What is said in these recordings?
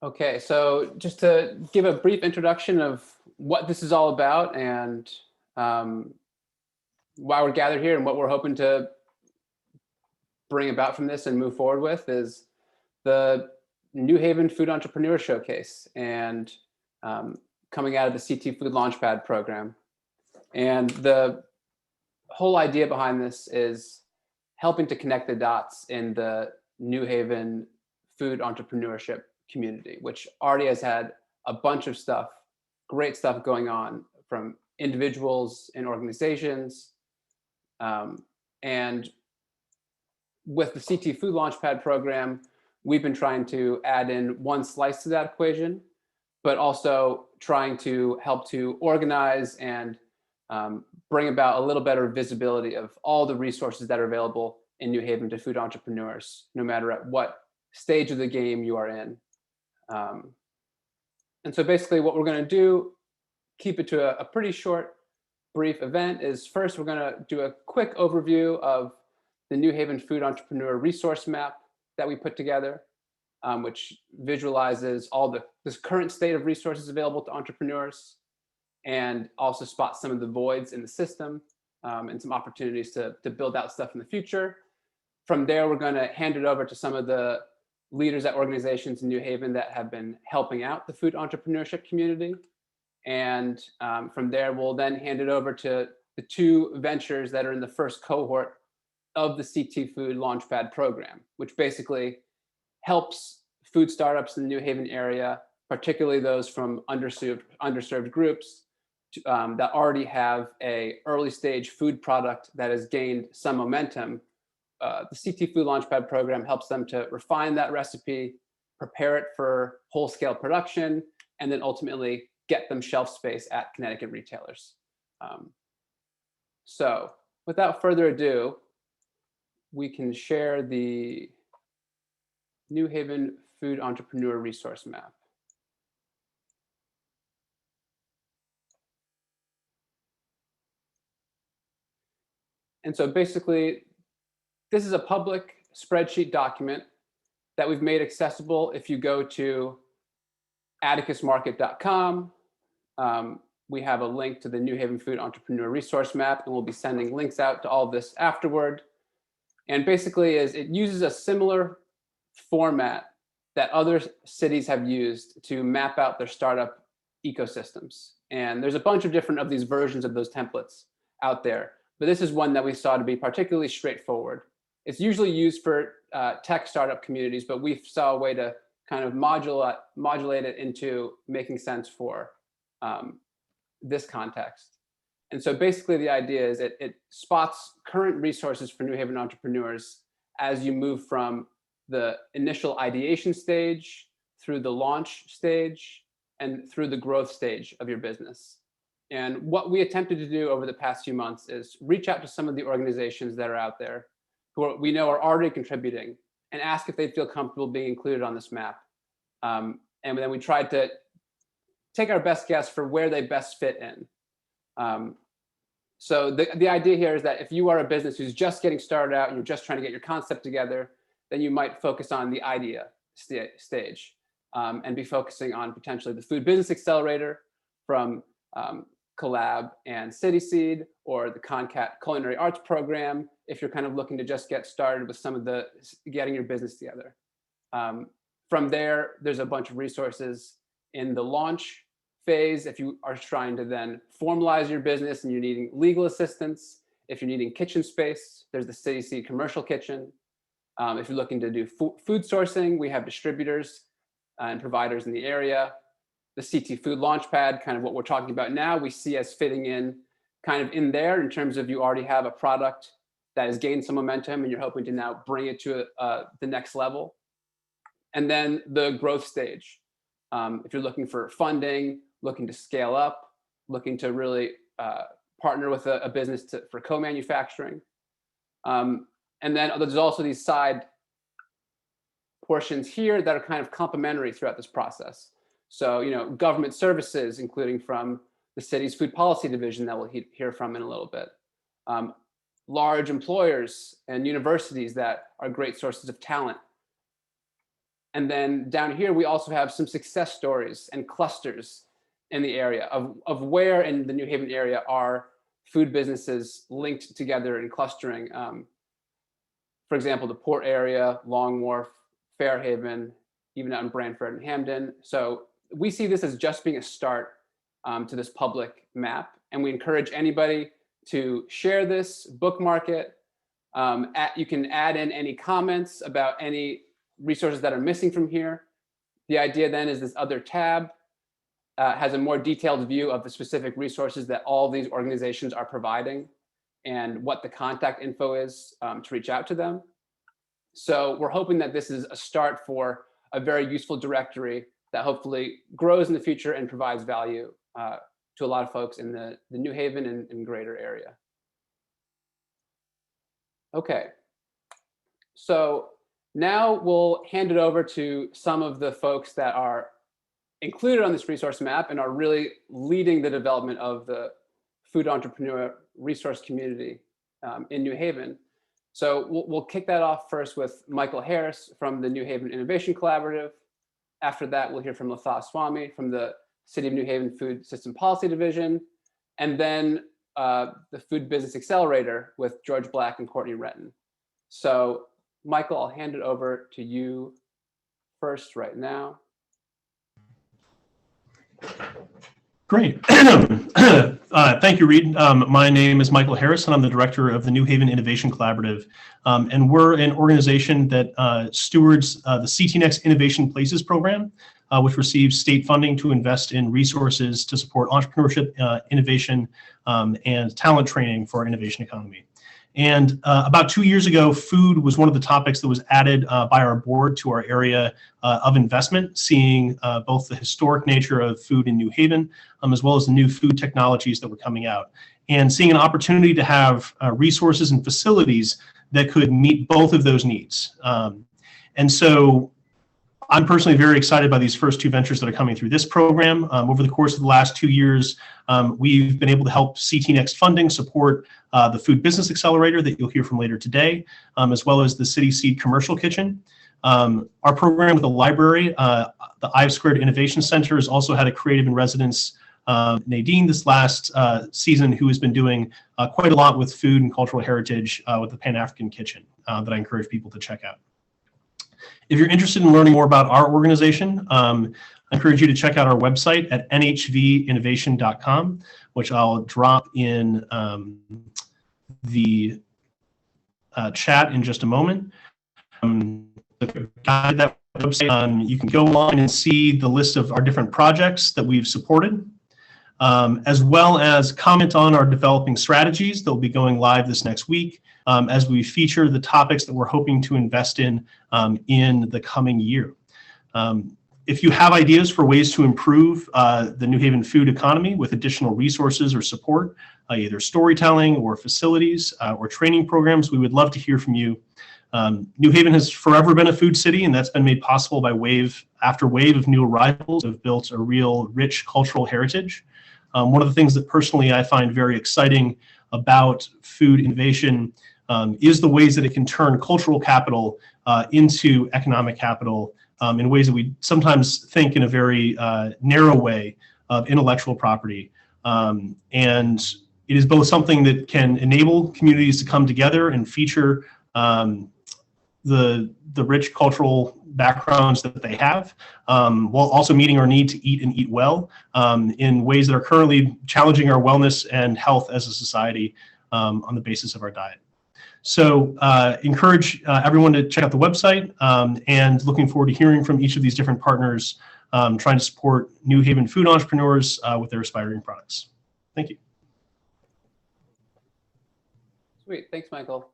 Okay, so just to give a brief introduction of what this is all about and um, why we're gathered here and what we're hoping to bring about from this and move forward with is the New Haven Food Entrepreneur Showcase and um, coming out of the CT Food Launchpad program. And the whole idea behind this is helping to connect the dots in the New Haven food entrepreneurship community, which already has had a bunch of stuff, great stuff going on from individuals and organizations. And with the CT Food Launchpad program, we've been trying to add in one slice to that equation, but also trying to help to organize and bring about a little better visibility of all the resources that are available in New Haven to food entrepreneurs, no matter at what stage of the game you are in. And so basically what we're going to do, keep it to a pretty short, brief event, is first we're going to do a quick overview of the New Haven Food Entrepreneur Resource Map that we put together, which visualizes all this current state of resources available to entrepreneurs and also spots some of the voids in the system and some opportunities to build out stuff in the future. From there, we're going to hand it over to some of the leaders at organizations in New Haven that have been helping out the food entrepreneurship community. And from there, we'll then hand it over to the two ventures that are in the first cohort of the CT Food Launchpad program, which basically helps food startups in the New Haven area, particularly those from underserved groups that already have a early stage food product that has gained some momentum. The CT Food Launchpad program helps them to refine that recipe, prepare it for whole-scale production, and then ultimately get them shelf space at Connecticut retailers. So without further ado, we can share the New Haven Food Entrepreneur Resource Map. And so basically, this is a public spreadsheet document that we've made accessible if you go to atticusmarket.com. We have a link to the New Haven Food Entrepreneur Resource Map, and we'll be sending links out to all of this afterward. And basically, it uses a similar format that other cities have used to map out their startup ecosystems. And there's a bunch of different of these versions of those templates out there, but this is one that we saw to be particularly straightforward. It's usually used for tech startup communities, but we saw a way to kind of modulate it into making sense for this context. And so basically the idea is it spots current resources for New Haven entrepreneurs as you move from the initial ideation stage through the launch stage and through the growth stage of your business. And what we attempted to do over the past few months is reach out to some of the organizations that are out there who we know are already contributing and ask if they feel comfortable being included on this map. And then we tried to take our best guess for where they best fit in. So the idea here is that if you are a business who's just getting started out and you're just trying to get your concept together, then you might focus on the idea stage and be focusing on potentially the Food Business Accelerator from Collab and City Seed, or the Concat Culinary Arts Program if you're kind of looking to just get started with some of the getting your business together. From there, there's a bunch of resources in the launch phase if you are trying to then formalize your business and you're needing legal assistance. If you're needing kitchen space, there's the City Seed Commercial Kitchen. If you're looking to do food sourcing, we have distributors and providers in the area. The CT Food Launchpad, kind of what we're talking about now, we see as fitting in kind of in there in terms of you already have a product that has gained some momentum and you're hoping to now bring it to the next level. And then the growth stage. If you're looking for funding, looking to scale up, looking to really partner with a business for co-manufacturing. And then there's also these side portions here that are kind of complementary throughout this process. So, government services, including from the city's food policy division that we'll hear from in a little bit. Large employers and universities that are great sources of talent. And then down here, we also have some success stories and clusters in the area of where in the New Haven area are food businesses linked together and clustering. For example, the Port area, Long Wharf, Fairhaven, even out in Brantford and Hamden. So we see this as just being a start to this public map. And we encourage anybody to share this, bookmark it. You can add in any comments about any resources that are missing from here. The idea then is this other tab has a more detailed view of the specific resources that all these organizations are providing and what the contact info is to reach out to them. So we're hoping that this is a start for a very useful directory that hopefully grows in the future and provides value to a lot of folks in the New Haven and greater area. Okay, so now we'll hand it over to some of the folks that are included on this resource map and are really leading the development of the food entrepreneur resource community in New Haven. So we'll kick that off first with Michael Harris from the New Haven Innovation Collaborative. After that, we'll hear from Latha Swamy from the City of New Haven Food System Policy Division, and then the Food Business Accelerator with George Black and Courtney Renton. So Michael, I'll hand it over to you first right now. Great. Thank you, Reed. My name is Michael Harris, and I'm the director of the New Haven Innovation Collaborative. And we're an organization that stewards the CT Next Innovation Places program, which receives state funding to invest in resources to support entrepreneurship, innovation, and talent training for our innovation economy. And about 2 years ago, food was one of the topics that was added by our board to our area of investment, seeing both the historic nature of food in New Haven, as well as the new food technologies that were coming out, and seeing an opportunity to have resources and facilities that could meet both of those needs. And so I'm personally very excited by these first two ventures that are coming through this program. Over the course of the last 2 years, we've been able to help CT Next funding support the Food Business Accelerator that you'll hear from later today, as well as the City Seed Commercial Kitchen. Our program with the library, the I-Squared Innovation Center, has also had a creative in residence, Nadine, this last season, who has been doing quite a lot with food and cultural heritage with the Pan-African Kitchen that I encourage people to check out. If you're interested in learning more about our organization, I encourage you to check out our website at nhvinnovation.com, which I'll drop in the chat in just a moment. That website, you can go on and see the list of our different projects that we've supported, as well as comment on our developing strategies that will be going live this next week, as we feature the topics that we're hoping to invest in the coming year. If you have ideas for ways to improve the New Haven food economy with additional resources or support, either storytelling or facilities or training programs, we would love to hear from you. New Haven has forever been a food city, and that's been made possible by wave after wave of new arrivals who have built a real rich cultural heritage. One of the things that personally I find very exciting about food innovation is the ways that it can turn cultural capital into economic capital in ways that we sometimes think in a very narrow way of intellectual property. And it is both something that can enable communities to come together and feature the rich cultural backgrounds that they have, while also meeting our need to eat and eat well in ways that are currently challenging our wellness and health as a society on the basis of our diet. So encourage everyone to check out the website, and looking forward to hearing from each of these different partners trying to support New Haven food entrepreneurs with their aspiring products. Thank you. Sweet, thanks, Michael.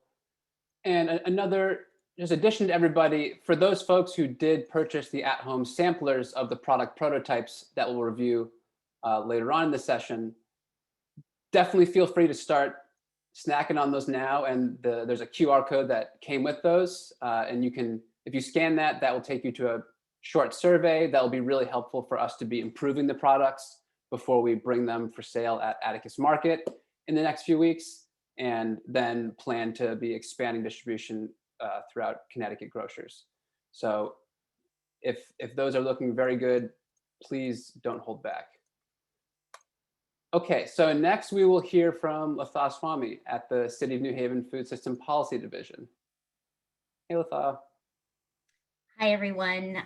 And another just addition to everybody, for those folks who did purchase the at-home samplers of the product prototypes that we'll review later on in the session, definitely feel free to start snacking on those now. And there's a QR code that came with those. And you can, if you scan that, that will take you to a short survey that will be really helpful for us to be improving the products before we bring them for sale at Atticus Market in the next few weeks, and then plan to be expanding distribution throughout Connecticut grocers. So If those are looking very good, please don't hold back. Okay, so next we will hear from Latha Swamy at the City of New Haven Food System Policy Division. Hey, Latha. Hi, everyone.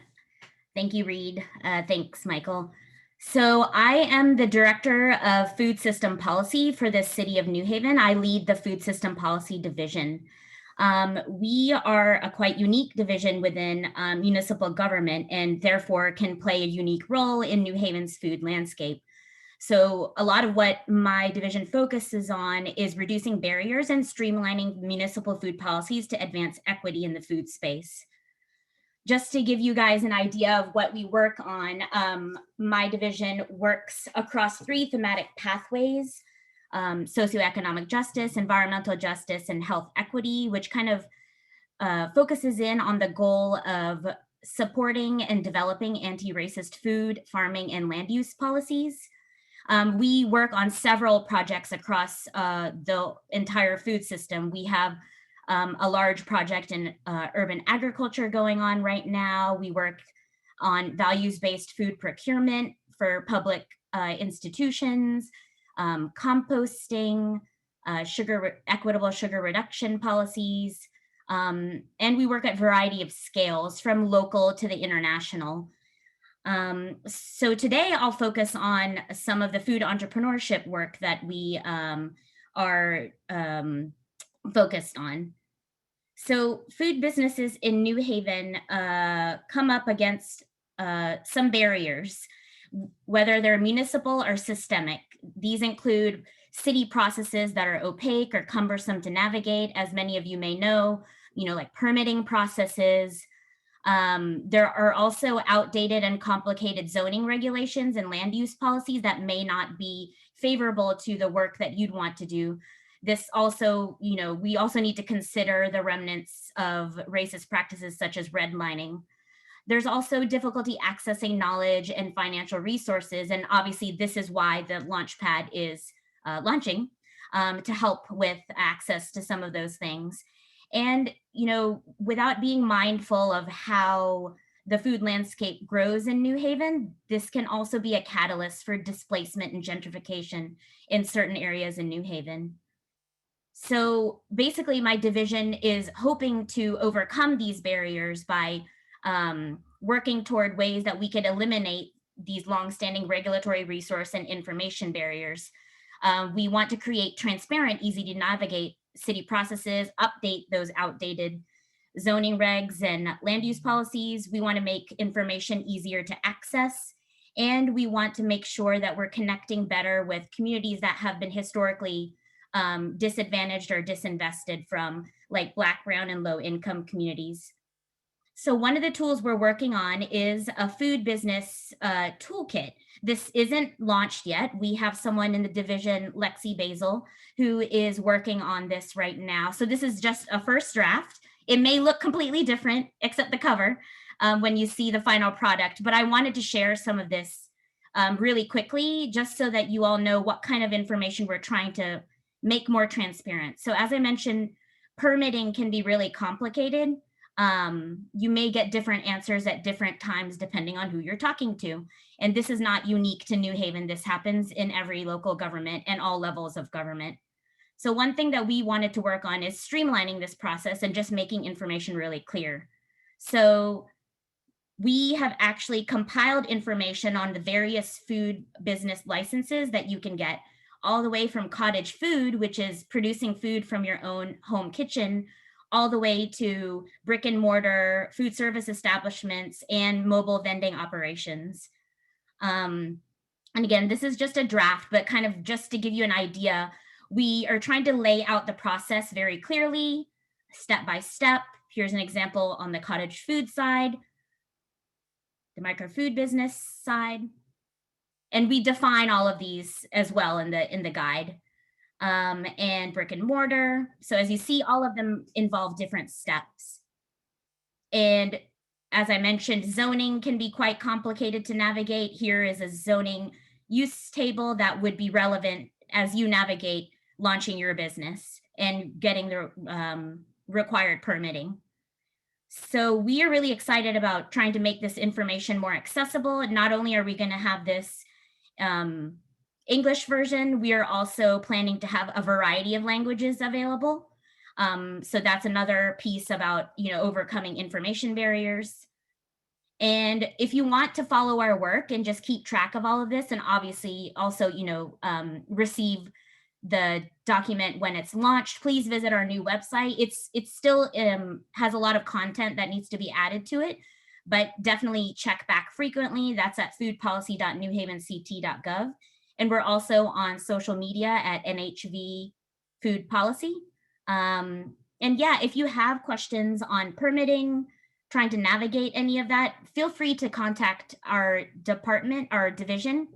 Thank you, Reed. Thanks, Michael. So I am the Director of Food System Policy for the City of New Haven. I lead the Food System Policy Division. We are a quite unique division within municipal government and therefore can play a unique role in New Haven's food landscape. So a lot of what my division focuses on is reducing barriers and streamlining municipal food policies to advance equity in the food space. Just to give you guys an idea of what we work on, my division works across 3 thematic pathways: socioeconomic justice, environmental justice, and health equity, which kind of focuses in on the goal of supporting and developing anti-racist food, farming, and land use policies. We work on several projects across the entire food system. We have a large project in urban agriculture going on right now. We work on values-based food procurement for public institutions, composting, equitable sugar reduction policies, and we work at a variety of scales from local to the international. So today I'll focus on some of the food entrepreneurship work that we are focused on. So food businesses in New Haven come up against some barriers, whether they're municipal or systemic. These include city processes that are opaque or cumbersome to navigate, as many of you may know, like permitting processes. There are also outdated and complicated zoning regulations and land use policies that may not be favorable to the work that you'd want to do. This also, we also need to consider the remnants of racist practices such as redlining. There's also difficulty accessing knowledge and financial resources. And obviously this is why the Launchpad is launching to help with access to some of those things. And, without being mindful of how the food landscape grows in New Haven, this can also be a catalyst for displacement and gentrification in certain areas in New Haven. So basically my division is hoping to overcome these barriers by working toward ways that we could eliminate these longstanding regulatory resource and information barriers. We want to create transparent, easy to navigate city processes, update those outdated zoning regs and land use policies. We want to make information easier to access, and we want to make sure that we're connecting better with communities that have been historically disadvantaged or disinvested from, like Black, brown, and low income communities. So one of the tools we're working on is a food business toolkit. This isn't launched yet. We have someone in the division, Lexi Basil, who is working on this right now. So this is just a first draft. It may look completely different, except the cover, when you see the final product. But I wanted to share some of this really quickly, just so that you all know what kind of information we're trying to make more transparent. So as I mentioned, permitting can be really complicated. You may get different answers at different times depending on who you're talking to. And this is not unique to New Haven. This happens in every local government and all levels of government. So one thing that we wanted to work on is streamlining this process and just making information really clear. So we have actually compiled information on the various food business licenses that you can get, all the way from cottage food, which is producing food from your own home kitchen, all the way to brick and mortar food service establishments and mobile vending operations. And again, this is just a draft, but kind of just to give you an idea, we are trying to lay out the process very clearly, step by step. Here's an example on the cottage food side, the micro food business side. And we define all of these as well in the guide. And brick and mortar. So as you see, all of them involve different steps. And as I mentioned, zoning can be quite complicated to navigate. Here is a zoning use table that would be relevant as you navigate launching your business and getting the required permitting. So we are really excited about trying to make this information more accessible. And not only are we going to have this English version, we are also planning to have a variety of languages available. So that's another piece about, overcoming information barriers. And if you want to follow our work and just keep track of all of this, and obviously also, receive the document when it's launched, please visit our new website. It's still has a lot of content that needs to be added to it, but definitely check back frequently. That's at foodpolicy.newhavenct.gov. And we're also on social media at NHV Food Policy. And yeah, if you have questions on permitting, trying to navigate any of that, feel free to contact our department, our division,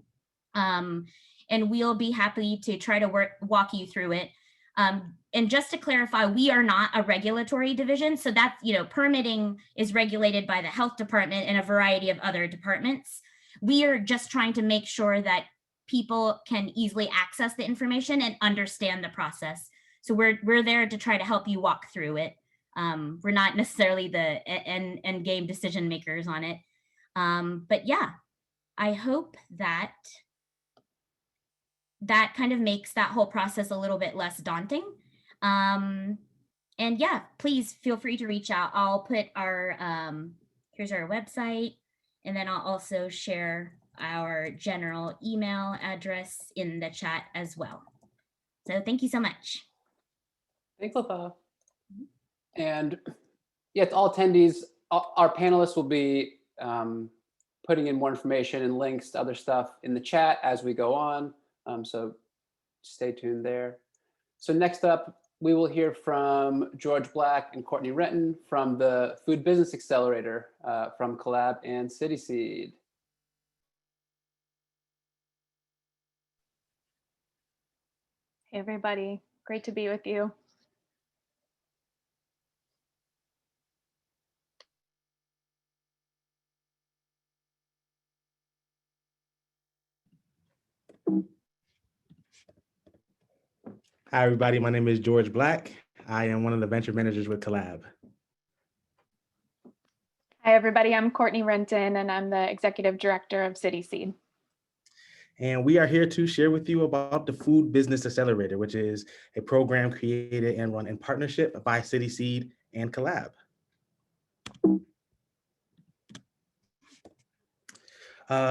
and we'll be happy to try to walk you through it. And just to clarify, we are not a regulatory division. So that's, permitting is regulated by the health department and a variety of other departments. We are just trying to make sure that people can easily access the information and understand the process. So we're there to try to help you walk through it. We're not necessarily the end game decision makers on it. But yeah, I hope that kind of makes that whole process a little bit less daunting. And yeah, please feel free to reach out. I'll put here's our website, and then I'll also share our general email address in the chat as well. So thank you so much. Thanks, Latha. And yeah, to all attendees, our panelists will be putting in more information and links to other stuff in the chat as we go on. So stay tuned there. So next up, we will hear from George Black and Courtney Renton from the Food Business Accelerator from Collab and CitySeed. Hey, everybody. Great to be with you. Hi, everybody. My name is George Black. I am one of the venture managers with Collab. Hi, everybody. I'm Courtney Renton, and I'm the executive director of CitySeed. And we are here to share with you about the Food Business Accelerator, which is a program created and run in partnership by CitySeed and Collab.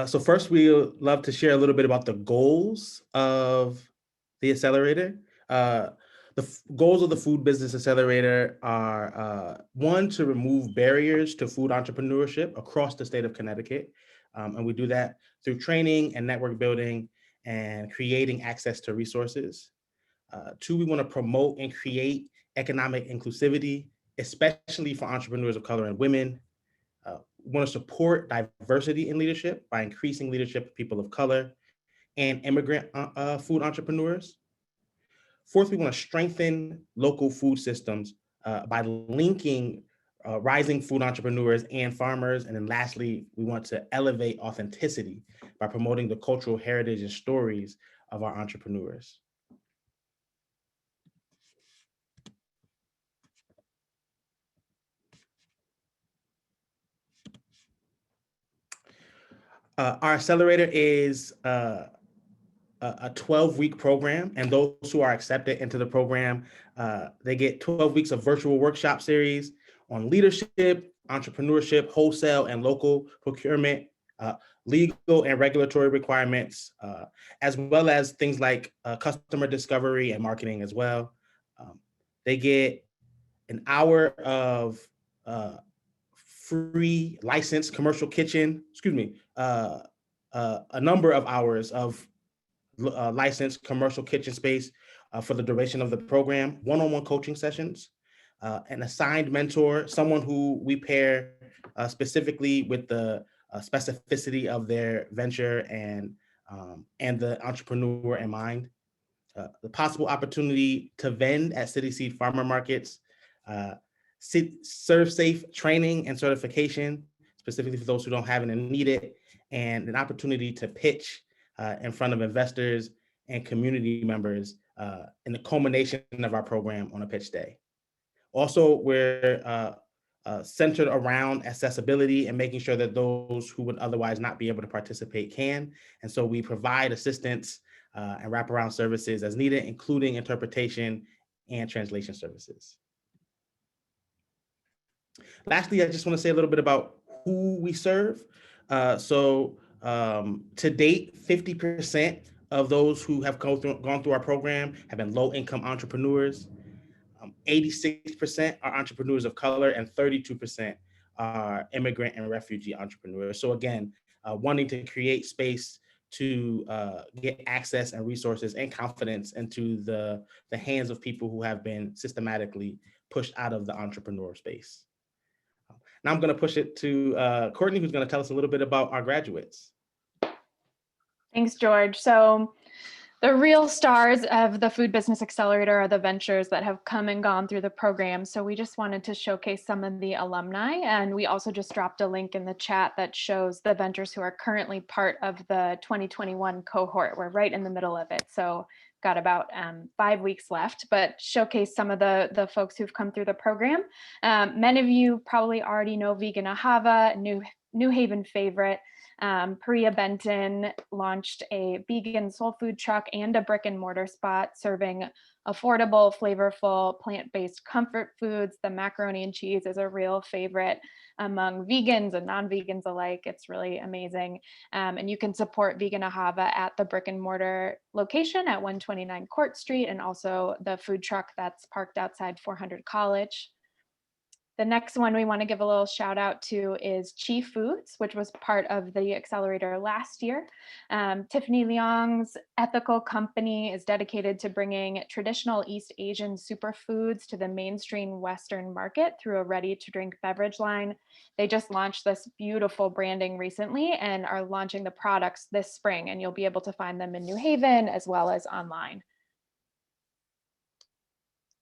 So first, we would love to share a little bit about the goals of the accelerator. The goals of the Food Business Accelerator are one, to remove barriers to food entrepreneurship across the state of Connecticut. And we do that through training and network building and creating access to resources. Two, we want to promote and create economic inclusivity, especially for entrepreneurs of color and women. We want to support diversity in leadership by increasing leadership of people of color and immigrant food entrepreneurs. Fourth, we want to strengthen local food systems by linking rising food entrepreneurs and farmers. And then lastly, we want to elevate authenticity by promoting the cultural heritage and stories of our entrepreneurs. Our accelerator is a 12-week program, and those who are accepted into the program, they get 12 weeks of virtual workshop series on leadership, entrepreneurship, wholesale and local procurement, legal and regulatory requirements, as well as things like customer discovery and marketing as well. They get an hour of free licensed commercial kitchen, a number of hours of licensed commercial kitchen space for the duration of the program, one-on-one coaching sessions, an assigned mentor, someone who we pair specifically with the specificity of their venture and the entrepreneur in mind. The possible opportunity to vend at CitySeed farmer markets, serve safe training and certification, specifically for those who don't have it and need it, and an opportunity to pitch in front of investors and community members in the culmination of our program on a pitch day. Also, we're centered around accessibility and making sure that those who would otherwise not be able to participate can. And so we provide assistance and wraparound services as needed, including interpretation and translation services. Lastly, I just want to say a little bit about who we serve. To date, 50% of those who have gone through our program have been low-income entrepreneurs. 86% are entrepreneurs of color, and 32% are immigrant and refugee entrepreneurs. So again, wanting to create space to get access and resources and confidence into the hands of people who have been systematically pushed out of the entrepreneur space. Now I'm going to push it to Courtney, who's going to tell us a little bit about our graduates. Thanks, George. So the real stars of the Food Business Accelerator are the ventures that have come and gone through the program. So we just wanted to showcase some of the alumni. And we also just dropped a link in the chat that shows the ventures who are currently part of the 2021 cohort. We're right in the middle of it. So got about 5 weeks left, but showcase some of the folks who've come through the program. Many of you probably already know Vegan Ahava, New Haven favorite. Priya Benton launched a vegan soul food truck and a brick and mortar spot serving affordable, flavorful, plant-based comfort foods. The macaroni and cheese is a real favorite among vegans and non-vegans alike. It's really amazing. And you can support Vegan Ahava at the brick and mortar location at 129 Court Street, and also the food truck that's parked outside 400 College. The next one we want to give a little shout out to is Chi Foods, which was part of the Accelerator last year. Tiffany Leong's ethical company is dedicated to bringing traditional East Asian superfoods to the mainstream Western market through a ready-to-drink beverage line. They just launched this beautiful branding recently and are launching the products this spring, and you'll be able to find them in New Haven as well as online.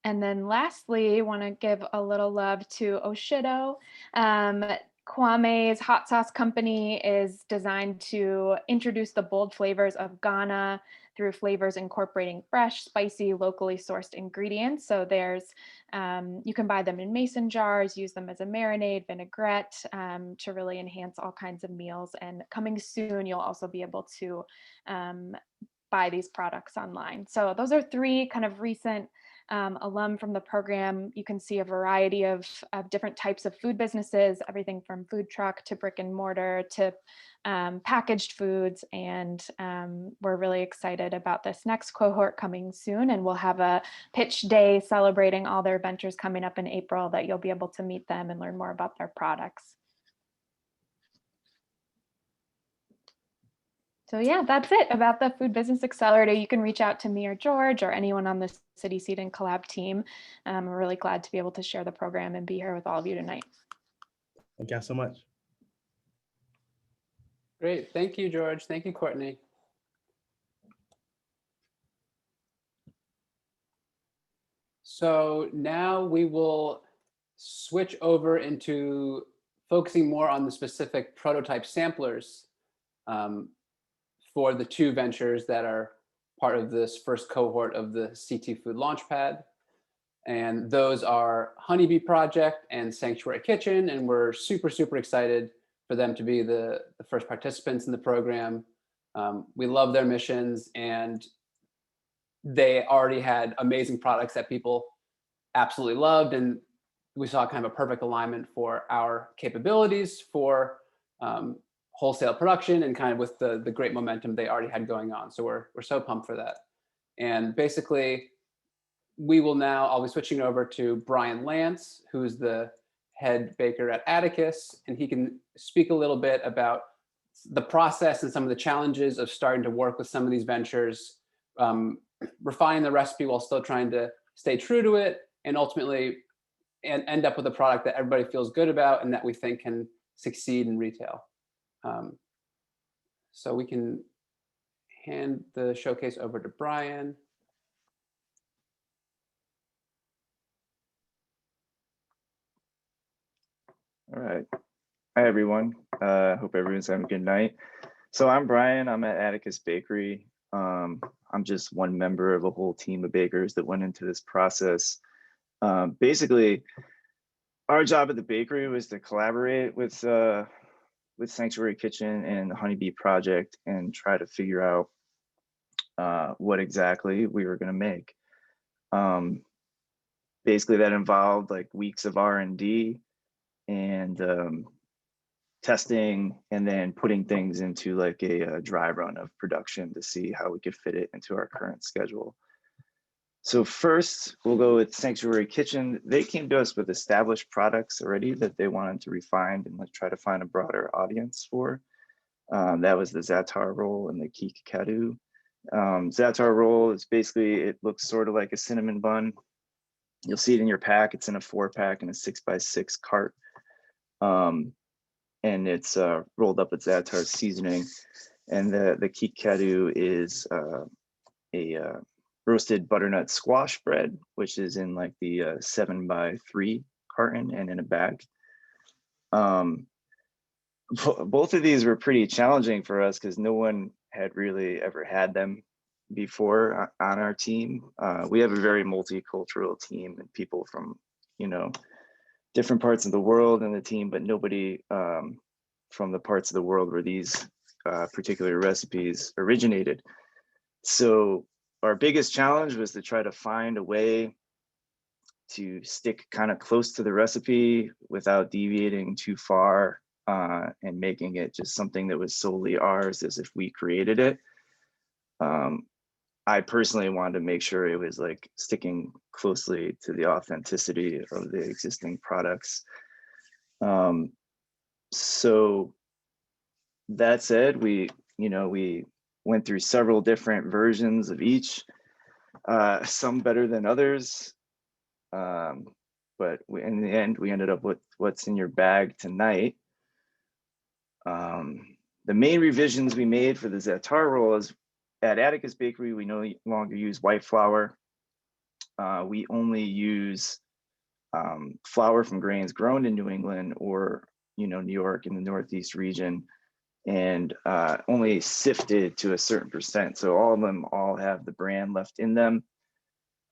And then lastly, want to give a little love to Oshido. Kwame's hot sauce company is designed to introduce the bold flavors of Ghana through flavors incorporating fresh, spicy, locally sourced ingredients. So there's, you can buy them in mason jars, use them as a marinade, vinaigrette, to really enhance all kinds of meals. And coming soon, you'll also be able to buy these products online. So those are 3 kind of recent alum from the program. You can see a variety of different types of food businesses, everything from food truck to brick and mortar to packaged foods. And we're really excited about this next cohort coming soon. And we'll have a pitch day celebrating all their ventures coming up in April that you'll be able to meet them and learn more about their products. So yeah, that's it about the Food Business Accelerator. You can reach out to me or George or anyone on the City Seed and Collab team. I'm really glad to be able to share the program and be here with all of you tonight. Thank you so much. Great. Thank you, George. Thank you, Courtney. So now we will switch over into focusing more on the specific prototype samplers for the 2 ventures that are part of this first cohort of the CT Food Launchpad. And those are Huneebee Project and Sanctuary Kitchen. And we're super, super excited for them to be the first participants in the program. We love their missions, and they already had amazing products that people absolutely loved. And we saw kind of a perfect alignment for our capabilities for wholesale production and kind of with the great momentum they already had going on. So we're so pumped for that. And basically, I'll be switching over to Brian Lance, who's the head baker at Atticus, and he can speak a little bit about the process and some of the challenges of starting to work with some of these ventures, refining the recipe while still trying to stay true to it, and ultimately end up with a product that everybody feels good about and that we think can succeed in retail. So we can hand the showcase over to Brian. All right. Hi, everyone. Hope everyone's having a good night. So I'm Brian. I'm at Atticus Bakery. I'm just one member of a whole team of bakers that went into this process. Basically, our job at the bakery was to collaborate with Sanctuary Kitchen and the Huneebee project and try to figure out what exactly we were going to make. Basically, that involved like weeks of R&D and testing, and then putting things into like a dry run of production to see how we could fit it into our current schedule. So first, we'll go with Sanctuary Kitchen. They came to us with established products already that they wanted to refine and like try to find a broader audience for. That was the za'atar roll and the kikadu. Za'atar roll is basically, it looks sort of like a cinnamon bun. You'll see it in your pack. It's in a 4-pack in a 6x6 cart. And it's rolled up with za'atar seasoning. And the kikadu is a roasted butternut squash bread, which is in like the 7x3 carton and in a bag. Both of these were pretty challenging for us because no one had really ever had them before on our team. We have a very multicultural team and people from, you know, different parts of the world in the team, but nobody from the parts of the world where these particular recipes originated. So our biggest challenge was to try to find a way to stick kind of close to the recipe without deviating too far and making it just something that was solely ours as if we created it. I personally wanted to make sure it was like sticking closely to the authenticity of the existing products. So that said, we went through several different versions of each, some better than others. But in the end, we ended up with what's in your bag tonight. The main revisions we made for the za'atar roll is at Atticus Bakery, we no longer use white flour. We only use flour from grains grown in New England or New York in the Northeast region, and only sifted to a certain percent. So all of them all have the bran left in them.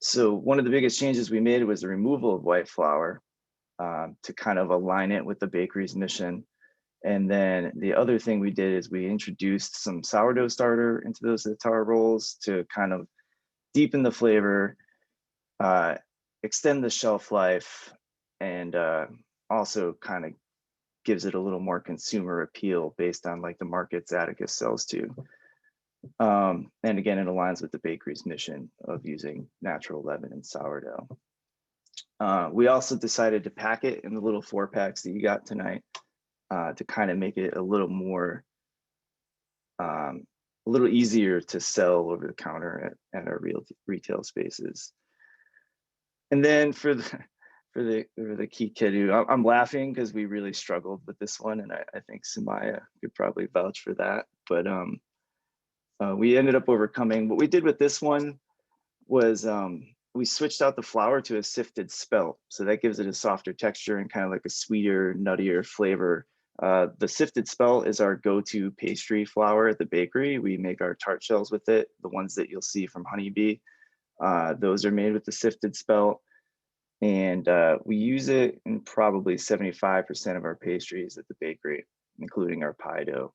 So one of the biggest changes we made was the removal of white flour to kind of align it with the bakery's mission. And then the other thing we did is we introduced some sourdough starter into those za'atar rolls to kind of deepen the flavor, extend the shelf life, and also kind of gives it a little more consumer appeal based on like the markets Atticus sells to. And again, it aligns with the bakery's mission of using natural leaven and sourdough. We also decided to pack it in the little 4-packs that you got tonight to kind of make it a little more, a little easier to sell over the counter at our real retail spaces. And then for the kikadu, I'm laughing because we really struggled with this one, and I think Sumiya could probably vouch for that. But we ended up overcoming. What we did with this one was we switched out the flour to a sifted spelt, so that gives it a softer texture and kind of like a sweeter, nuttier flavor. The sifted spelt is our go-to pastry flour at the bakery. We make our tart shells with it. The ones that you'll see from Huneebee, those are made with the sifted spelt. And we use it in probably 75% of our pastries at the bakery, including our pie dough.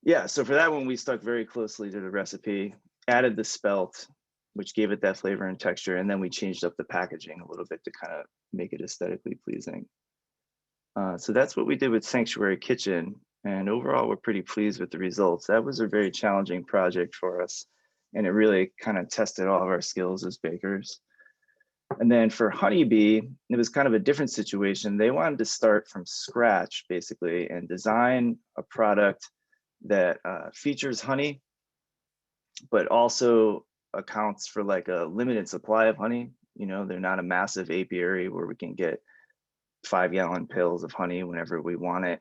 Yeah, so for that one, we stuck very closely to the recipe, added the spelt, which gave it that flavor and texture, and then we changed up the packaging a little bit to kind of make it aesthetically pleasing. So that's what we did with Sanctuary Kitchen, and overall, we're pretty pleased with the results. That was a very challenging project for us, and it really kind of tested all of our skills as bakers. And then for Huneebee, it was kind of a different situation. They wanted to start from scratch, basically, and design a product that features honey, but also accounts for like a limited supply of honey. They're not a massive apiary where we can get 5-gallon pails of honey whenever we want it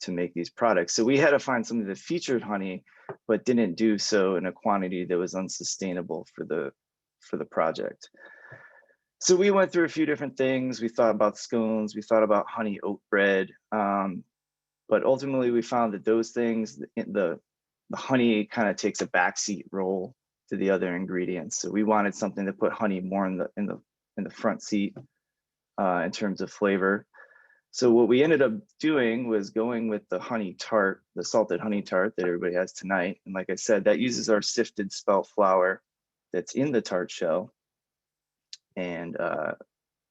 to make these products. So we had to find something that featured honey, but didn't do so in a quantity that was unsustainable for the project. So we went through a few different things. We thought about scones, we thought about honey oat bread, but ultimately we found that those things, the honey kind of takes a backseat role to the other ingredients. So we wanted something that put honey more in in the front seat in terms of flavor. So what we ended up doing was going with the honey tart, the salted honey tart that everybody has tonight. And like I said, that uses our sifted spelt flour that's in the tart shell. And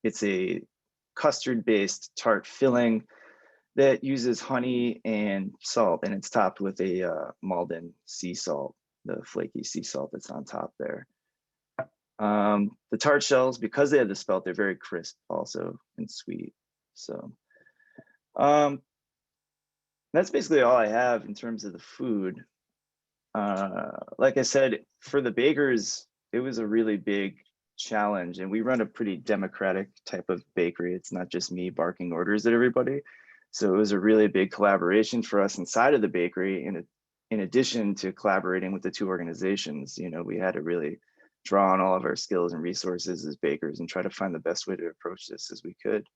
it's a custard-based tart filling that uses honey and salt, and it's topped with a Malden sea salt, the flaky sea salt that's on top there. The tart shells, because they have the spelt, they're very crisp also and sweet. So that's basically all I have in terms of the food. Like I said, for the bakers, it was a really big challenge, and we run a pretty democratic type of bakery. It's not just me barking orders at everybody. So it was a really big collaboration for us inside of the bakery. In addition to collaborating with the two organizations, you know, we had to really draw on all of our skills and resources as bakers and try to find the best way to approach this as we could.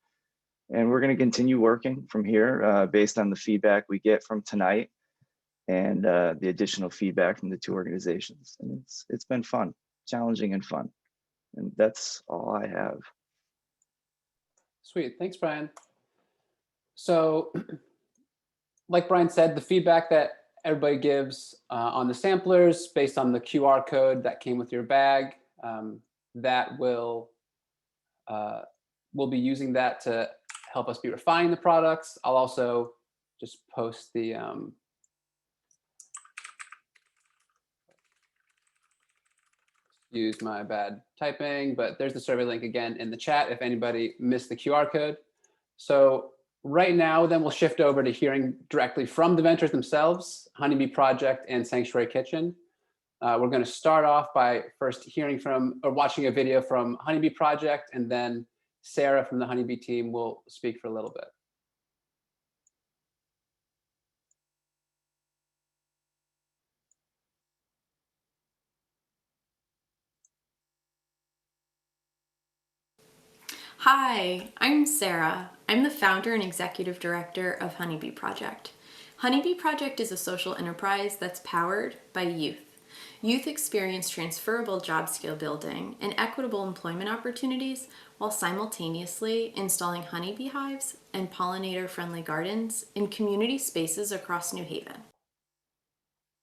And we're going to continue working from here based on the feedback we get from tonight and the additional feedback from the two organizations. And it's been fun, challenging and fun. And that's all I have. Sweet, thanks, Brian. So like Brian said, the feedback that everybody gives on the samplers based on the QR code that came with your bag, that we'll be using that to help us be refining the products. I'll also just post the use my bad typing, but there's the survey link again in the chat if anybody missed the QR code. So right now, then we'll shift over to hearing directly from the ventures themselves, Huneebee Project and Sanctuary Kitchen. We're going to start off by first hearing from or watching a video from Huneebee Project, and then Sarah from the Huneebee team will speak for a little bit. Hi, I'm Sarah. I'm the founder and executive director of Huneebee Project. Huneebee Project is a social enterprise that's powered by youth. Youth experience transferable job skill building and equitable employment opportunities while simultaneously installing honeybee hives and pollinator-friendly gardens in community spaces across New Haven.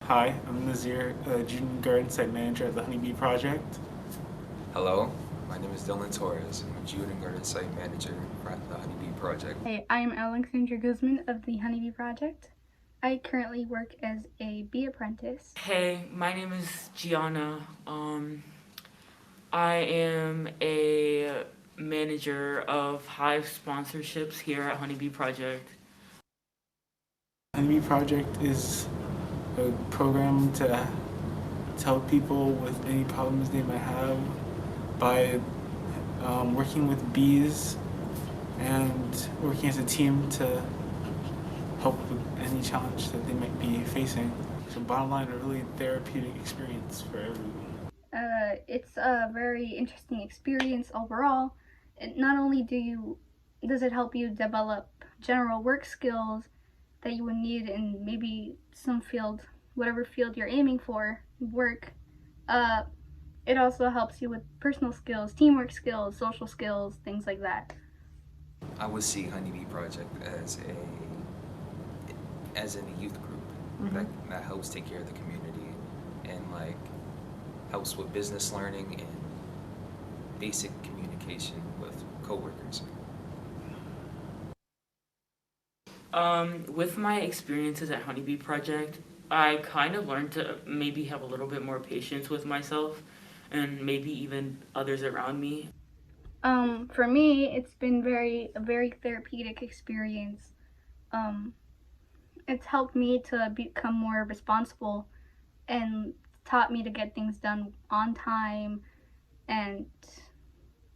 Hi, I'm Nazir, Junior Garden Site Manager at the Huneebee Project. Hello, my name is Dylan Torres. I'm a Junior Garden Site Manager at the Huneebee Project. Hey, I'm Alexandra Guzman of the Huneebee Project. I currently work as a bee apprentice. Hey, my name is Gianna. I am a manager of hive sponsorships here at Huneebee Project. Huneebee Project is a program to help people with any problems they might have by working with bees and working as a team to help with any challenge that they might be facing. So bottom line, a really therapeutic experience for everyone. It's a very interesting experience overall. And not only does it help you develop general work skills that you would need in maybe some field, whatever field you're aiming for, work, it also helps you with personal skills, teamwork skills, social skills, things like that. I would see Huneebee Project as in a youth group that helps take care of the community and like helps with business learning and basic communication with coworkers. With my experiences at Huneebee Project, I kind of learned to maybe have a little bit more patience with myself and maybe even others around me. For me, it's been a very therapeutic experience. It's helped me to become more responsible and taught me to get things done on time and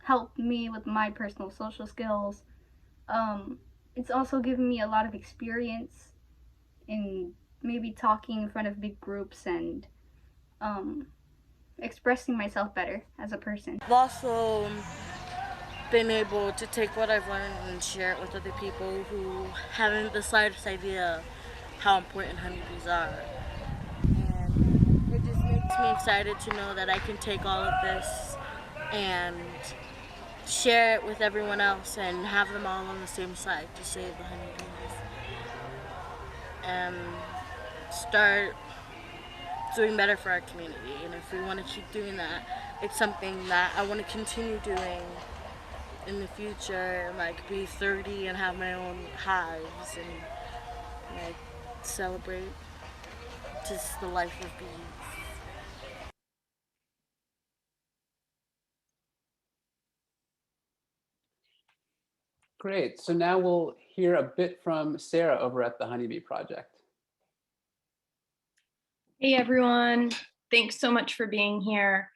helped me with my personal social skills. It's also given me a lot of experience in maybe talking in front of big groups and expressing myself better as a person. I've also been able to take what I've learned and share it with other people who haven't the slightest idea how important honeybees are. And it just makes me excited to know that I can take all of this and share it with everyone else and have them all on the same side to save the honeybees and start doing better for our community. And if we want to keep doing that, it's something that I want to continue doing in the future, like be 30 and have my own hives and like celebrate just the life of bees. Great. So now we'll hear a bit from Sarah over at the Huneebee Project. Hey everyone, thanks so much for being here.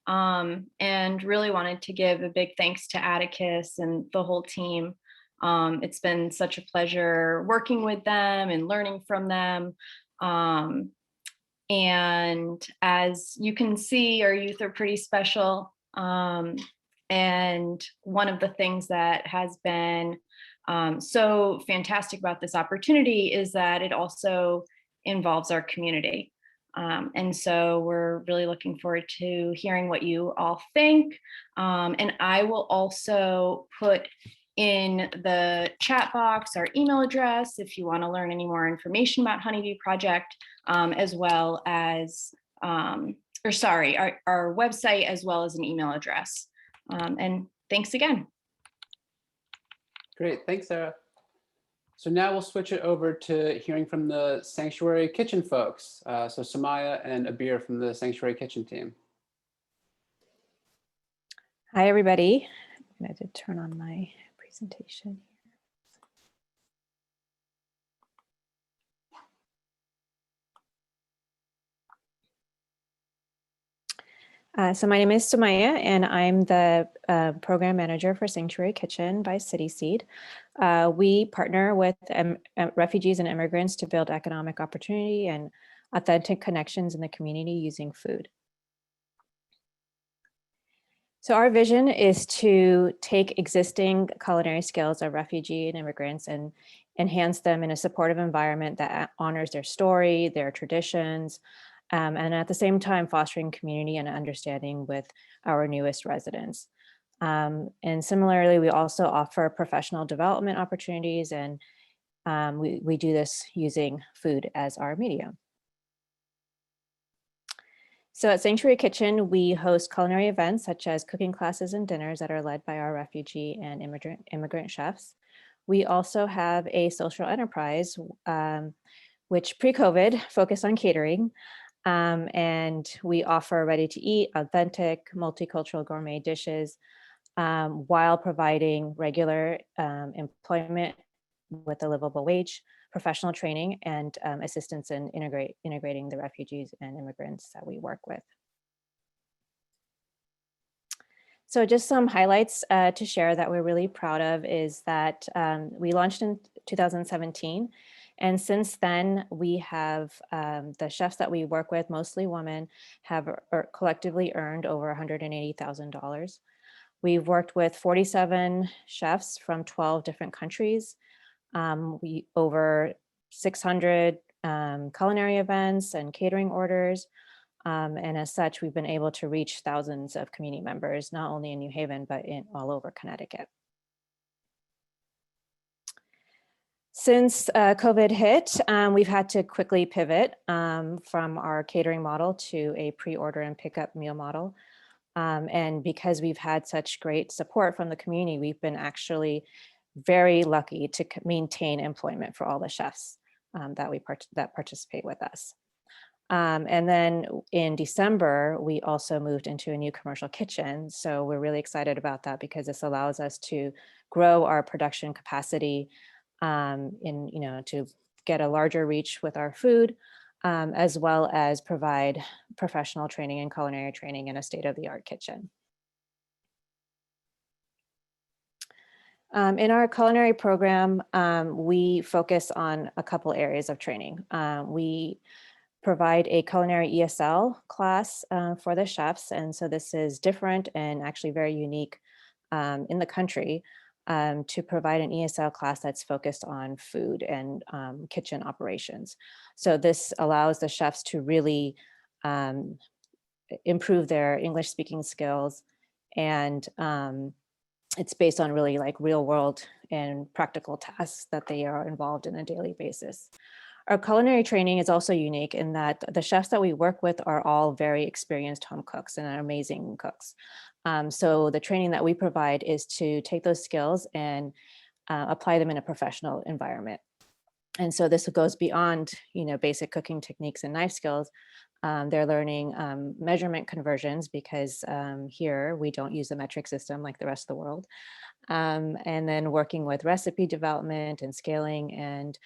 And really wanted to give a big thanks to Atticus and the whole team. It's been such a pleasure working with them and learning from them. And as you can see, our youth are pretty special. And one of the things that has been so fantastic about this opportunity is that it also involves our community. And so we're really looking forward to hearing what you all think. And I will also put in the chat box our email address if you want to learn any more information about Huneebee Project, as well as, our website, as well as an email address. And thanks again. Great, thanks, Sarah. So now we'll switch it over to hearing from the Sanctuary Kitchen folks. So Sumiya and Abir from the Sanctuary Kitchen team. Hi, everybody. I'm going to turn on my presentation here. So my name is Sumiya, and I'm the program manager for Sanctuary Kitchen by City Seed. We partner with refugees and immigrants to build economic opportunity and authentic connections in the community using food. So our vision is to take existing culinary skills of refugee and immigrants and enhance them in a supportive environment that honors their story, their traditions, and at the same time fostering community and understanding with our newest residents. And similarly, we also offer professional development opportunities, and we do this using food as our medium. So at Sanctuary Kitchen, we host culinary events such as cooking classes and dinners that are led by our refugee and immigrant chefs. We also have a social enterprise, which pre-COVID focused on catering. And we offer ready-to-eat, authentic, multicultural gourmet dishes while providing regular employment with a livable wage, professional training, and assistance in integrating the refugees and immigrants that we work with. So just some highlights to share that we're really proud of is that we launched in 2017. And since then, we have the chefs that we work with, mostly women, have collectively earned over $180,000. We've worked with 47 chefs from 12 different countries. We over 600 culinary events and catering orders. And as such, we've been able to reach thousands of community members, not only in New Haven, but in all over Connecticut. Since COVID hit, we've had to quickly pivot from our catering model to a pre-order and pickup meal model. And because we've had such great support from the community, we've been actually very lucky to maintain employment for all the chefs that participate with us. And then in December, we also moved into a new commercial kitchen. So we're really excited about that because this allows us to grow our production capacity to get a larger reach with our food, as well as provide professional training and culinary training in a state-of-the-art kitchen. In our culinary program, we focus on a couple areas of training. We provide a culinary ESL class for the chefs. And so this is different and actually very unique in the country to provide an ESL class that's focused on food and kitchen operations. So this allows the chefs to really improve their English speaking skills and it's based on really like real world and practical tasks that they are involved in a daily basis. Our culinary training is also unique in that the chefs that we work with are all very experienced home cooks and are amazing cooks. So the training that we provide is to take those skills and apply them in a professional environment. And so this goes beyond, basic cooking techniques and knife skills. They're learning measurement conversions because here we don't use a metric system like the rest of the world. And then working with recipe development and scaling and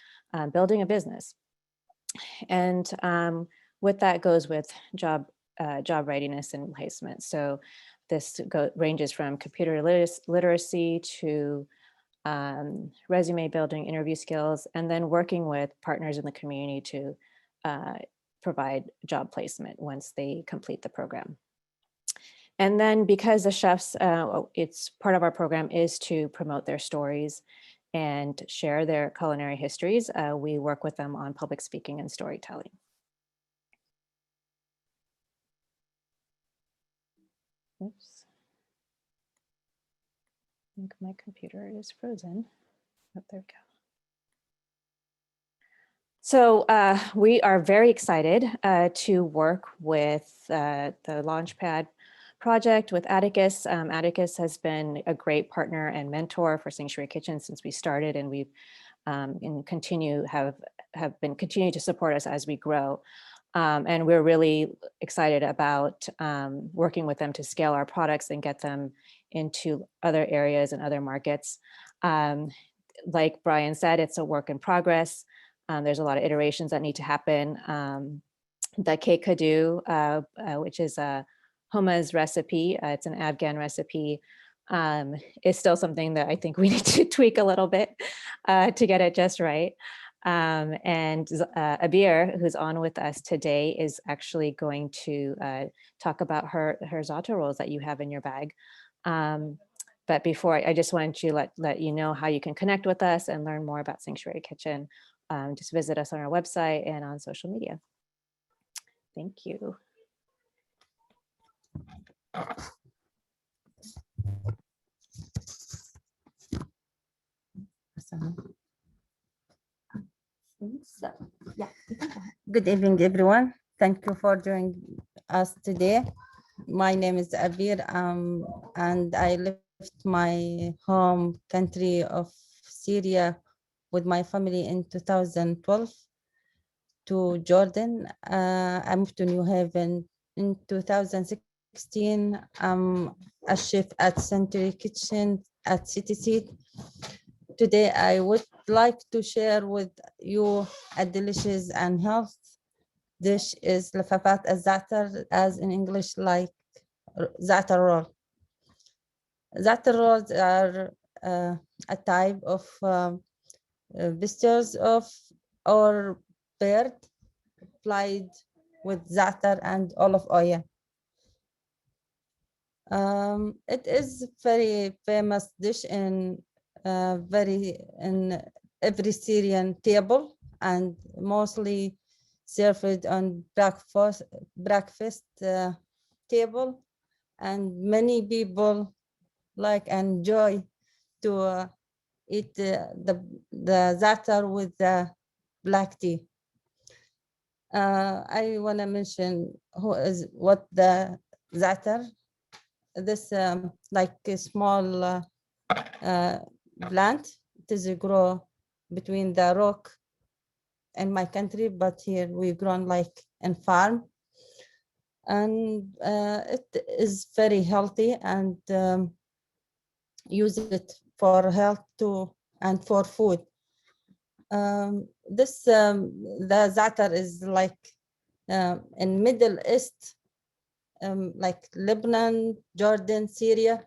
building a business. And with that goes with job readiness and placement. So this ranges from computer literacy to resume building, interview skills, and then working with partners in the community to provide job placement once they complete the program. And then because the chefs, it's part of our program is to promote their stories and share their culinary histories, we work with them on public speaking and storytelling. Oops. I think my computer is frozen. Oh, there we go. So we are very excited to work with the Launchpad project with Atticus. Atticus has been a great partner and mentor for Sanctuary Kitchen since we started, and we've have been continuing to support us as we grow. And we're really excited about working with them to scale our products and get them into other areas and other markets. Like Brian said, it's a work in progress. There's a lot of iterations that need to happen. The cake kadu, which is a Huma's recipe, it's an Afghan recipe, is still something that I think we need to tweak a little bit to get it just right. And Abir, who's on with us today, is actually going to talk about her za'atar rolls that you have in your bag. But before, I just wanted to let you know how you can connect with us and learn more about Sanctuary Kitchen. Just visit us on our website and on social media. Thank you. Good evening, everyone. Thank you for joining us today. My name is Abir, and I left my home country of Syria with my family in 2012 to Jordan. I moved to New Haven in 2016. I'm a chef at Sanctuary Kitchen at CT. Today, I would like to share with you a delicious and healthy dish is lafafat al-za'atar, as in English, like za'atar roll. Za'atar rolls are a type of viscers of or bird applied with za'atar and olive oil. It is very famous dish in every Syrian table, and mostly served on breakfast table, and many people enjoy to eat the za'atar with the black tea. I want to mention what the za'atar. This like a small plant. It is a grow between the rock and my country, but here we've grown like in farm, and it is very healthy, and use it for health too and for food. The za'atar is like in Middle East, like Lebanon, Jordan, Syria,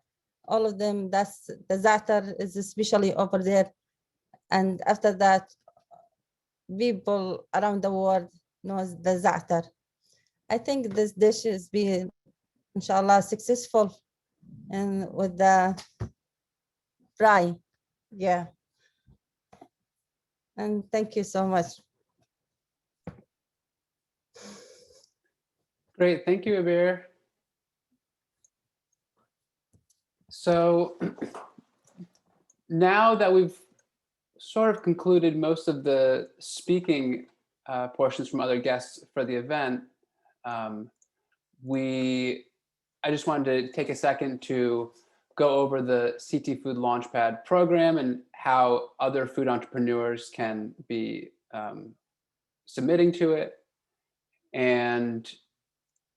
all of them. That's the za'atar is especially over there, and after that, people around the world knows the za'atar. I think this dish is being, inshallah, successful, and with the fry, yeah. And thank you so much. Great, thank you, Abir. So now that we've sort of concluded most of the speaking portions from other guests for the event, I just wanted to take a second to go over the CT Food Launchpad program and how other food entrepreneurs can be submitting to it. And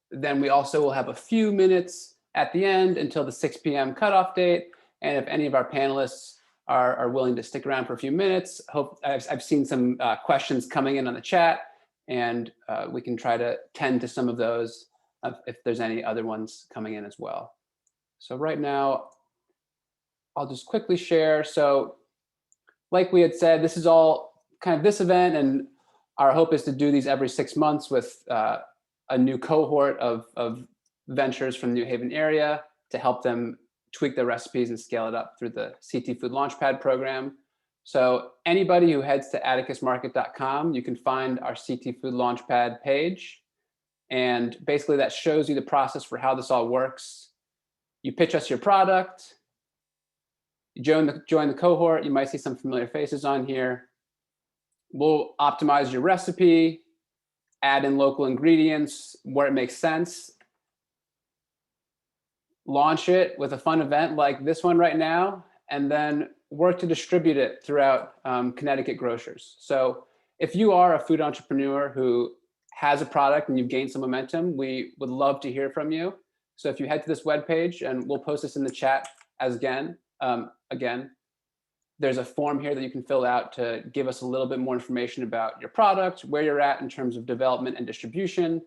then we also will have a few minutes at the end until the 6 p.m. cutoff date. And if any of our panelists are willing to stick around for a few minutes, I've seen some questions coming in on the chat, and we can try to tend to some of those if there's any other ones coming in as well. So right now, I'll just quickly share. So like we had said, this is all kind of this event, and our hope is to do these every 6 months with a new cohort of ventures from the New Haven area to help them tweak their recipes and scale it up through the CT Food Launchpad program. So anybody who heads to atticusmarket.com, you can find our CT Food Launchpad page. And basically that shows you the process for how this all works. You pitch us your product, you join the cohort, you might see some familiar faces on here. We'll optimize your recipe, add in local ingredients where it makes sense, launch it with a fun event like this one right now, and then work to distribute it throughout Connecticut grocers. So if you are a food entrepreneur who has a product and you've gained some momentum, we would love to hear from you. So if you head to this webpage, and we'll post this in the chat as again, there's a form here that you can fill out to give us a little bit more information about your product, where you're at in terms of development and distribution,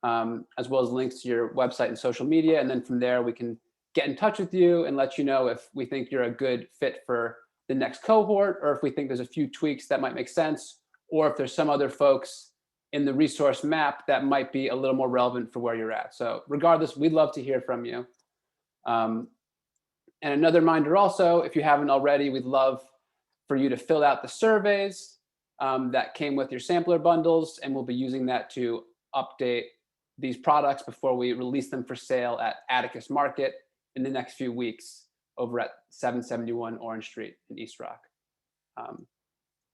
as well as links to your website and social media. And then from there, we can get in touch with you and let you know if we think you're a good fit for the next cohort, or if we think there's a few tweaks that might make sense, or if there's some other folks in the resource map that might be a little more relevant for where you're at. So regardless, we'd love to hear from you. And another reminder also, if you haven't already, we'd love for you to fill out the surveys that came with your sampler bundles, and we'll be using that to update these products before we release them for sale at Atticus Market in the next few weeks over at 771 Orange Street in East Rock.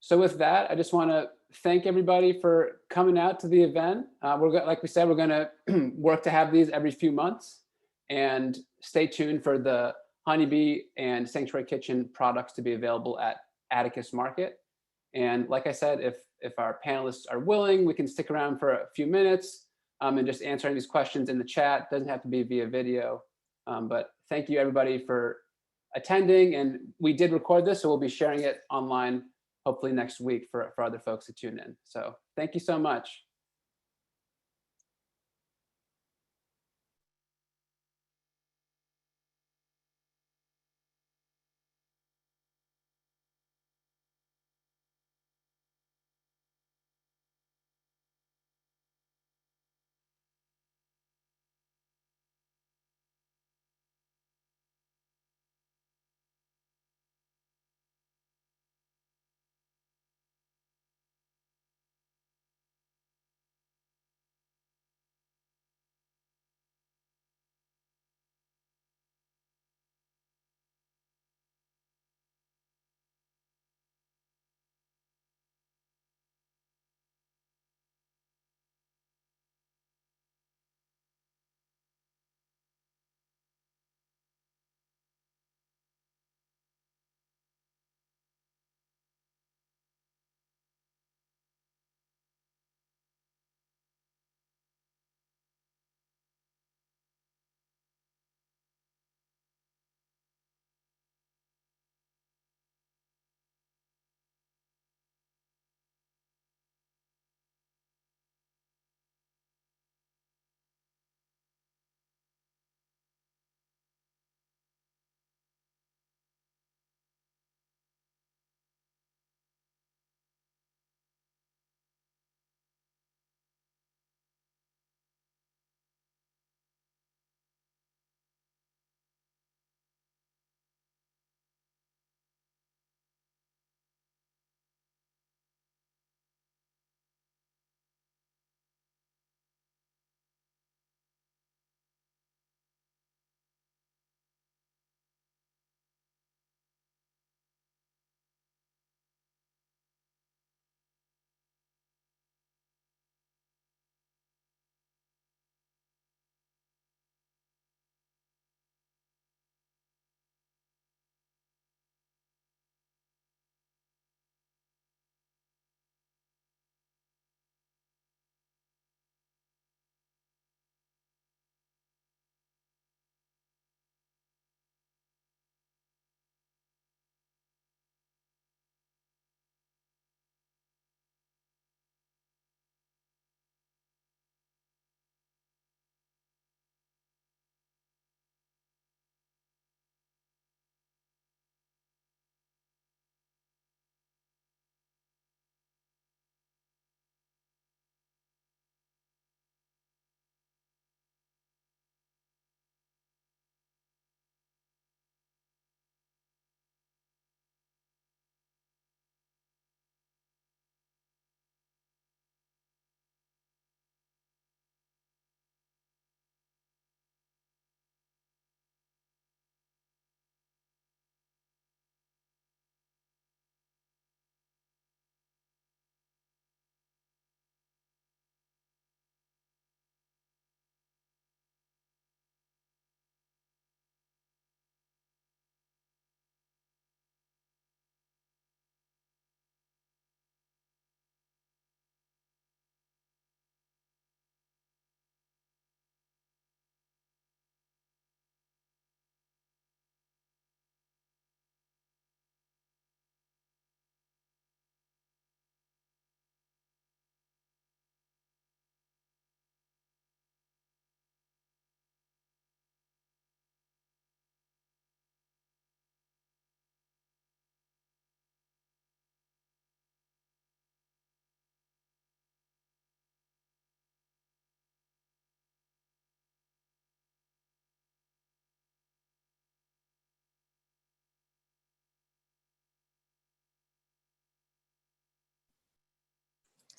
So with that, I just want to thank everybody for coming out to the event. Like we said, we're going to work to have these every few months, and stay tuned for the Huneebee and Sanctuary Kitchen products to be available at Atticus Market. And like I said, if our panelists are willing, we can stick around for a few minutes and just answering these questions in the chat. It doesn't have to be via video. But thank you everybody for attending. And we did record this, so we'll be sharing it online hopefully next week for other folks to tune in. So thank you so much.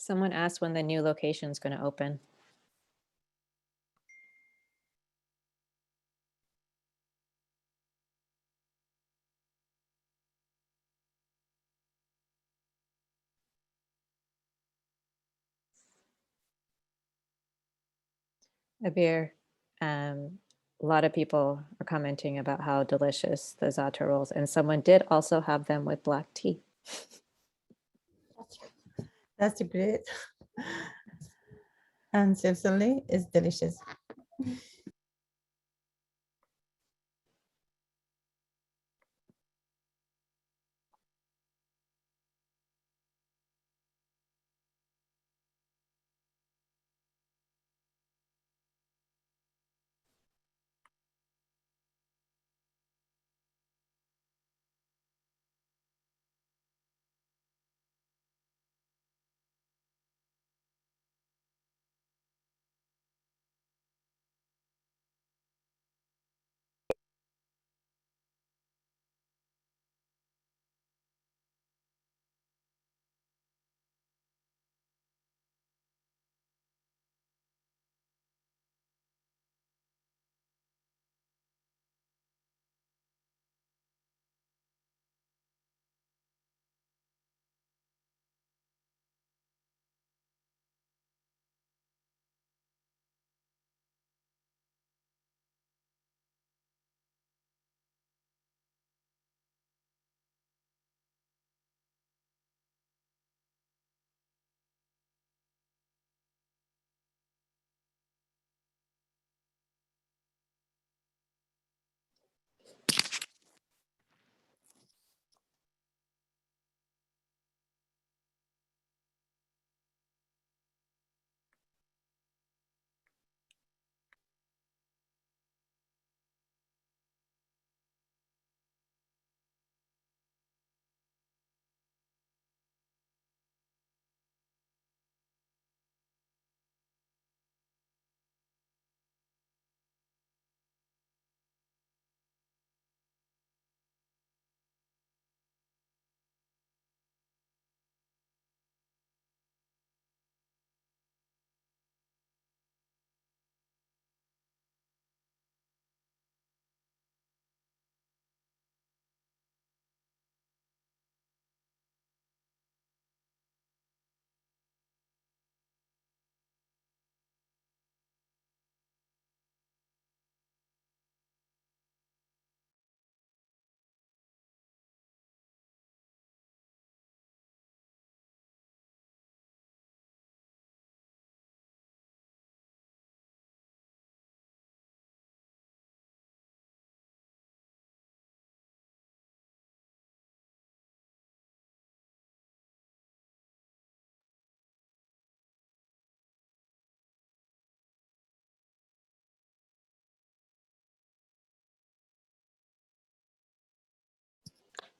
Someone asked when the new location is going to open. Abir, a lot of people are commenting about how delicious the za'atar rolls, and someone did also have them with black tea. That's great. And certainly it's delicious.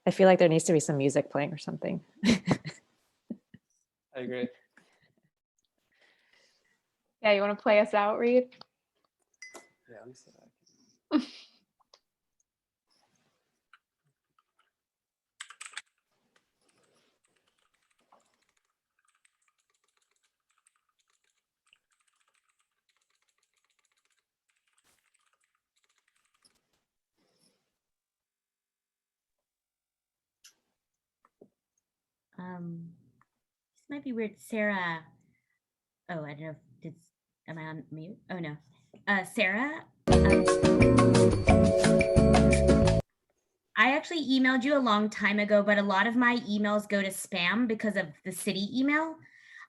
I feel like there needs to be some music playing or something. I agree. Yeah, you want to play us out, Reed? Yeah, let me see that. This might be weird. Sarah. Oh, I don't know. Am I on mute? Oh no. Sarah. I actually emailed you a long time ago, but a lot of my emails go to spam because of the city email.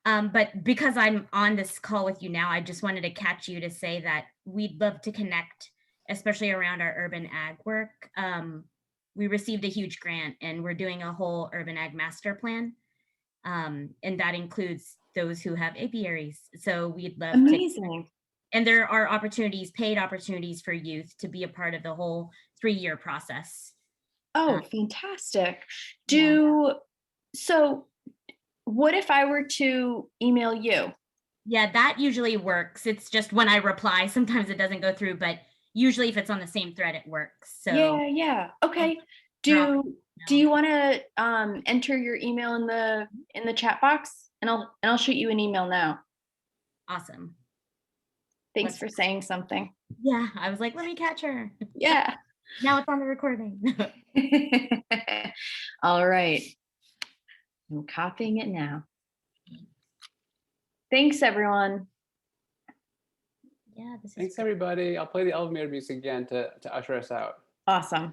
But because I'm on this call with you now, I just wanted to catch you to say that we'd love to connect, especially around our urban ag work. We received a huge grant and we're doing a whole urban ag master plan. And that includes those who have apiaries. So we'd love Amazing. And there are opportunities, paid opportunities for youth to be a part of the whole 3-year process. Oh, fantastic. Yeah. So what if I were to email you? Yeah, that usually works. It's just when I reply, sometimes it doesn't go through, but usually if it's on the same thread, it works. So Yeah. Okay. Do you want to enter your email in the chat box? And I'll shoot you an email now. Awesome. Thanks for saying something. Yeah, I was like, let me catch her. Yeah. Now it's on the recording. All right. I'm copying it now. Thanks, everyone. Yeah, this is Thanks, everybody. I'll play the elevator music again to usher us out. Awesome.